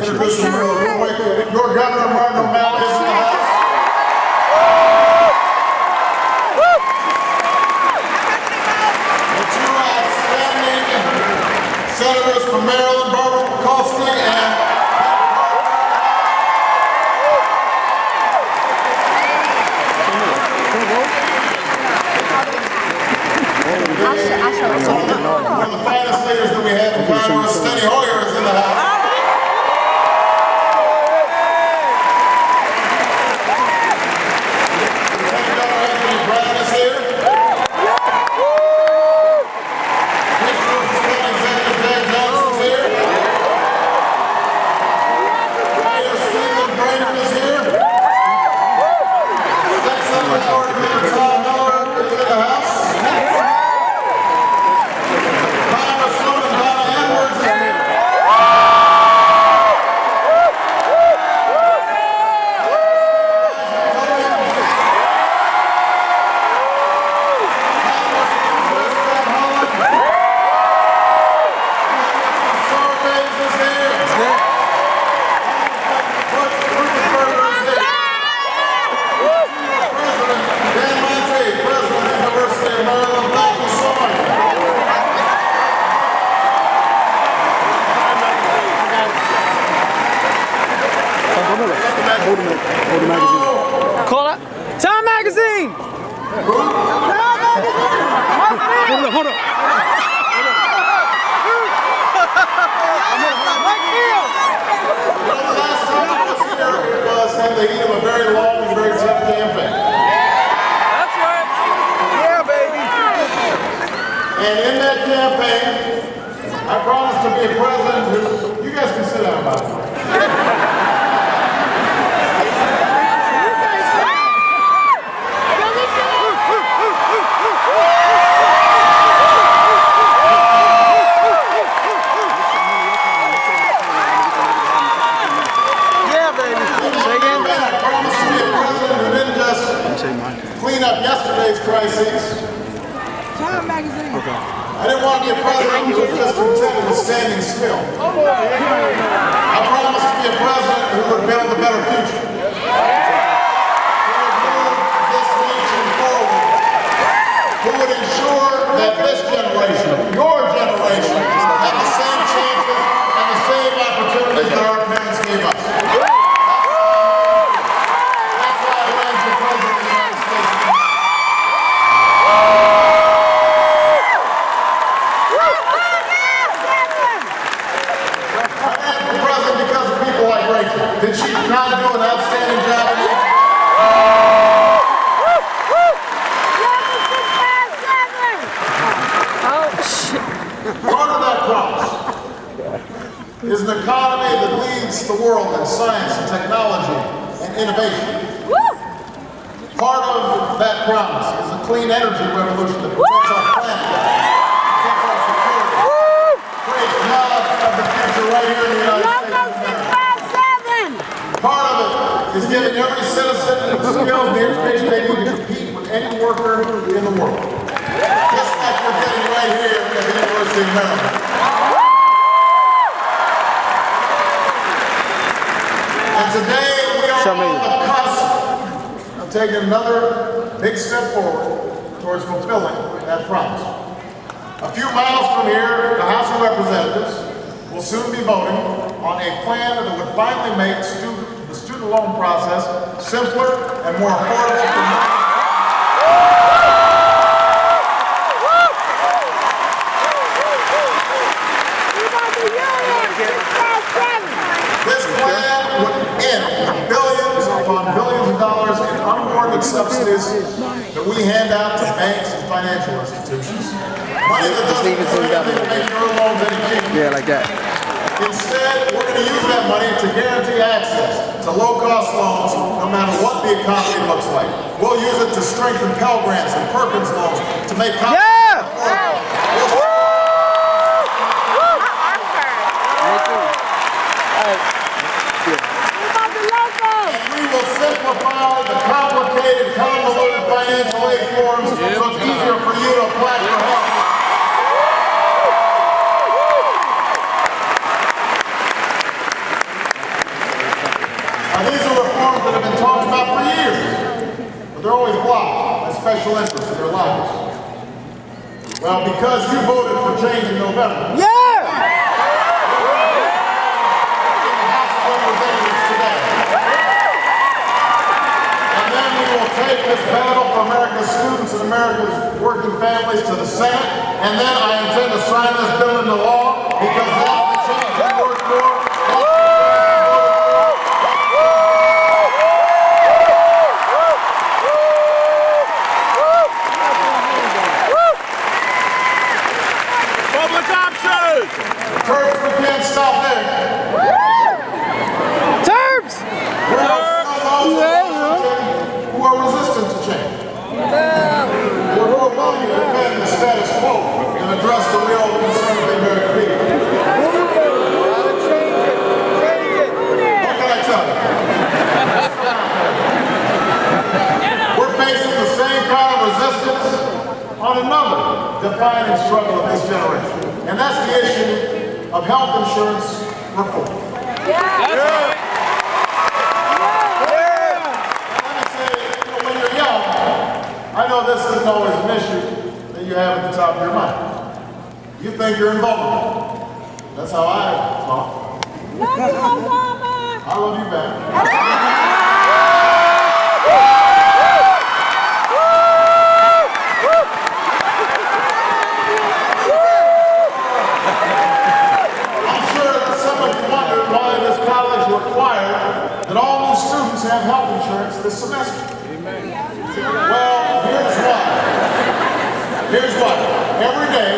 introduce him real quick. Your Governor, Martin O'Malley, is in the house. The two outstanding senators from Maryland, Barbara Mikulski and one of the finest leaders that we have in Congress, Steny Hoyer, is in the house. Hold the magazine. Call it. Time magazine! Time magazine! Hold up. The last time I was here, it was at the heat of a very long and very tough campaign. That's right. Yeah, baby. And in that campaign, I promised to be a president who, you guys can sit down about it. Clean up yesterday's crises. Time magazine. Okay. I didn't want to be a president who was just content with standing still. I promised to be a president who would build a better future. Who would move this nation forward. Who would ensure that this generation, your generation, had the same chances and the same opportunities that our parents gave us. Did she not do an outstanding job? Part of that promise is an economy that leads the world in science and technology and innovation. Part of that promise is a clean energy revolution that protects our planet, protects our security, creates jobs of the future right here in the United States of America. Part of it is giving every citizen the skills and the education they need to compete with any worker in the world. Just like we're getting right here at the University of Maryland. And today we are on the cusp of taking another big step forward towards fulfilling that promise. A few miles from here, the House of Representatives will soon be voting on a plan that would finally make the student loan process simpler and more affordable for many. This plan would end billions upon billions of dollars in unwarranted subsidies that we hand out to banks and financial institutions. Money that doesn't do anything to make your loans any cheaper. Yeah, like that. Instead, we're going to use that money to guarantee access to low-cost loans no matter what the economy looks like. We'll use it to strengthen Pell Grants and Perkins loans to make college affordable. We will simplify the complicated, convoluted financial aid forms so it's easier for you to apply for help. Well, because you voted for change in November. Yeah! In the House of Representatives today. And then we will take this battle for America's students and America's working families to the Senate. And then I intend to sign this bill into law because that's the change we work for. Public option! Terps, we can't stop there. Terps! We're also those who are resistant to change. We're more willing to defend the status quo and address the real concerns of the American people. What can I tell you? We're facing the same kind of resistance on another defining struggle of this generation. And that's the issue of health insurance reform. That's right. Let me say, when you're young, I know this isn't always an issue that you have at the top of your mind. You think you're invulnerable. That's how I talk. Love you, Obama. I love you back. I'm sure that some of you wonder why this college required that all new students have health insurance this semester. Well, here's why. Here's why. Every day,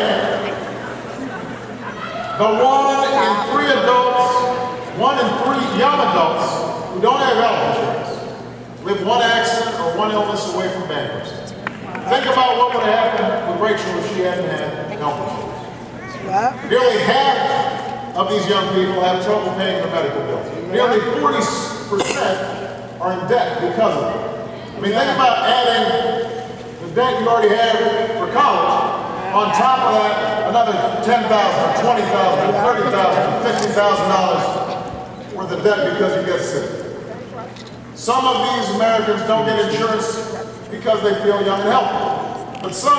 the 1 in 3 adults, 1 in 3 young adults who don't have health insurance live one accident or one illness away from bankruptcy. Think about what would have happened with Rachel if she hadn't had health insurance. Nearly half of these young people have trouble paying their medical bills. Nearly 40% are in debt because of it. I mean, think about adding the debt you already have for college. On top of that, another $10,000 or $20,000 or $30,000 or $50,000 worth of debt because you get sick. Some of these Americans don't get insurance because they feel young and healthy. But some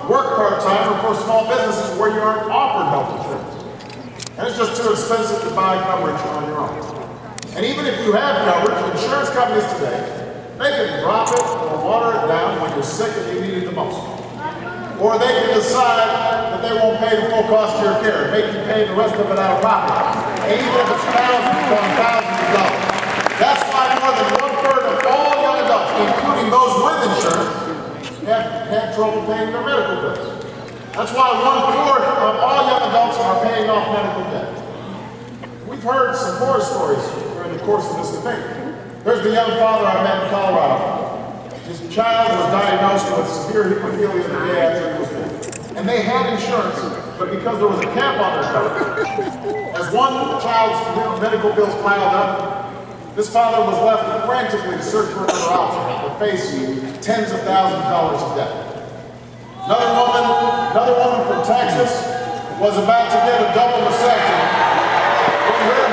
work part-time or for small businesses where you aren't offered health insurance. And it's just too expensive to buy coverage on your own. And even if you have coverage, insurance companies today, they can drop it or water it down when you're sick and you need it the most. Or they can decide that they won't pay the full cost of your care and make you pay the rest of it out of pocket. And even if it's thousands upon thousands of dollars. That's why more than 1/3 of all young adults, including those with insurance, have had trouble paying their medical bills. That's why 1/4 of all young adults are paying off medical debt. We've heard some horror stories during the course of this debate. There's the young father I met in Colorado. His child was diagnosed with severe hemophilia the day after he was born. And they had insurance, but because there was a cap on their coverage, as one child's medical bills piled up, this father was left frantically to search for another option or facing tens of thousands of dollars of debt. Another woman from Texas was about to get a double mastectomy when her